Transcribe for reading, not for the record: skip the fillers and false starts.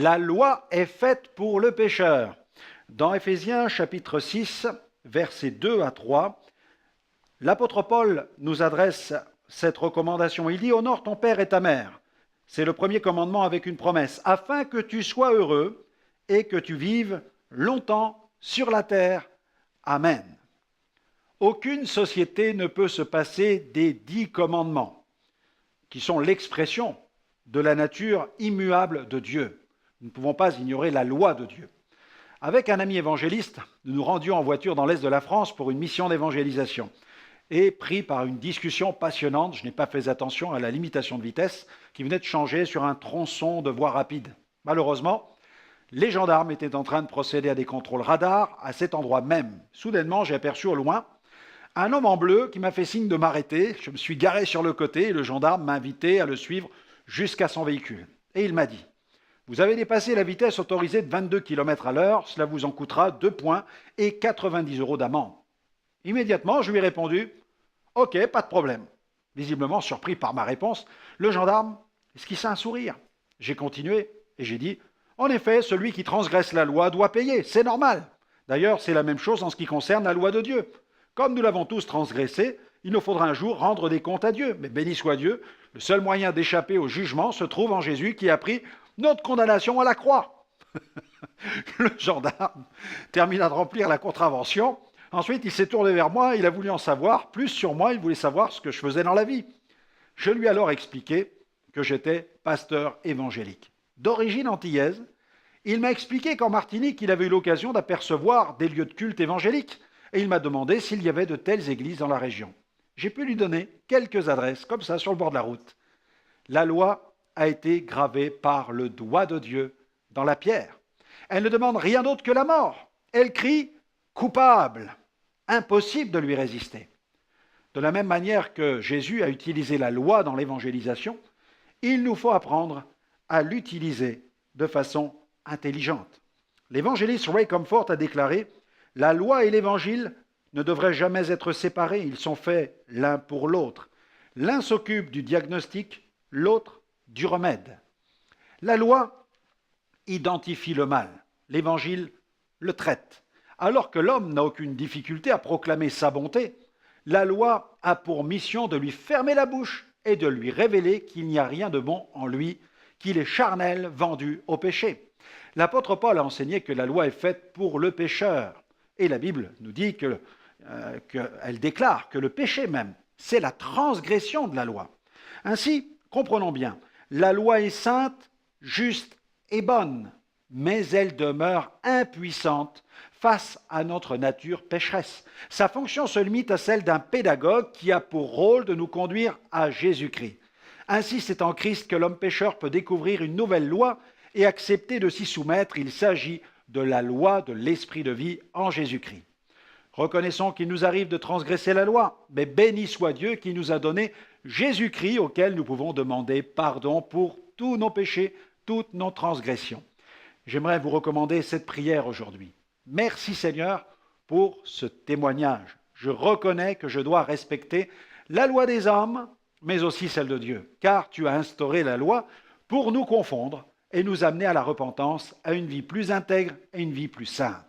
La loi est faite pour le pécheur. Dans Éphésiens chapitre 6, versets 2 à 3, l'apôtre Paul nous adresse cette recommandation. Il dit « Honore ton père et ta mère ». C'est le premier commandement avec une promesse, afin que tu sois heureux et que tu vives longtemps sur la terre. Amen. Aucune société ne peut se passer des 10 commandements, qui sont l'expression de la nature immuable de Dieu. Nous ne pouvons pas ignorer la loi de Dieu. Avec un ami évangéliste, nous nous rendions en voiture dans l'est de la France pour une mission d'évangélisation. Et pris par une discussion passionnante, je n'ai pas fait attention à la limitation de vitesse qui venait de changer sur un tronçon de voie rapide. Malheureusement, les gendarmes étaient en train de procéder à des contrôles radars à cet endroit même. Soudainement, j'ai aperçu au loin un homme en bleu qui m'a fait signe de m'arrêter. Je me suis garé sur le côté et le gendarme m'a invité à le suivre jusqu'à son véhicule. Et il m'a dit « Vous avez dépassé la vitesse autorisée de 22 km à l'heure, cela vous en coûtera 2 points et 90 € d'amende. » Immédiatement, je lui ai répondu « Ok, pas de problème ». Visiblement surpris par ma réponse, le gendarme esquissa un sourire. J'ai continué et j'ai dit « En effet, celui qui transgresse la loi doit payer, c'est normal. D'ailleurs, c'est la même chose en ce qui concerne la loi de Dieu. Comme nous l'avons tous transgressée, il nous faudra un jour rendre des comptes à Dieu. Mais béni soit Dieu, le seul moyen d'échapper au jugement se trouve en Jésus qui a pris notre condamnation à la croix. » Le gendarme termina de remplir la contravention. Ensuite, il s'est tourné vers moi, il a voulu en savoir plus sur moi, il voulait savoir ce que je faisais dans la vie. Je lui ai alors expliqué que j'étais pasteur évangélique. D'origine antillaise, il m'a expliqué qu'en Martinique, il avait eu l'occasion d'apercevoir des lieux de culte évangéliques et il m'a demandé s'il y avait de telles églises dans la région. J'ai pu lui donner quelques adresses, comme ça, sur le bord de la route. La loi a été gravée par le doigt de Dieu dans la pierre. Elle ne demande rien d'autre que la mort. Elle crie « coupable ». Impossible de lui résister. De la même manière que Jésus a utilisé la loi dans l'évangélisation, il nous faut apprendre à l'utiliser de façon intelligente. L'évangéliste Ray Comfort a déclaré « La loi et l'évangile ne devraient jamais être séparés, ils sont faits l'un pour l'autre. L'un s'occupe du diagnostic, l'autre du remède. » La loi identifie le mal, l'évangile le traite. Alors que l'homme n'a aucune difficulté à proclamer sa bonté, la loi a pour mission de lui fermer la bouche et de lui révéler qu'il n'y a rien de bon en lui, qu'il est charnel, vendu au péché. L'apôtre Paul a enseigné que la loi est faite pour le pécheur. Et la Bible nous dit qu'elle déclare que le péché même, c'est la transgression de la loi. Ainsi, comprenons bien, la loi est sainte, juste et bonne, mais elle demeure impuissante face à notre nature pécheresse. Sa fonction se limite à celle d'un pédagogue qui a pour rôle de nous conduire à Jésus-Christ. Ainsi, c'est en Christ que l'homme pécheur peut découvrir une nouvelle loi et accepter de s'y soumettre. Il s'agit de la loi de l'esprit de vie en Jésus-Christ. Reconnaissons qu'il nous arrive de transgresser la loi, mais béni soit Dieu qui nous a donné Jésus-Christ auquel nous pouvons demander pardon pour tous nos péchés, toutes nos transgressions. J'aimerais vous recommander cette prière aujourd'hui. Merci Seigneur pour ce témoignage. Je reconnais que je dois respecter la loi des hommes, mais aussi celle de Dieu, car tu as instauré la loi pour nous confondre et nous amener à la repentance, à une vie plus intègre et une vie plus sainte.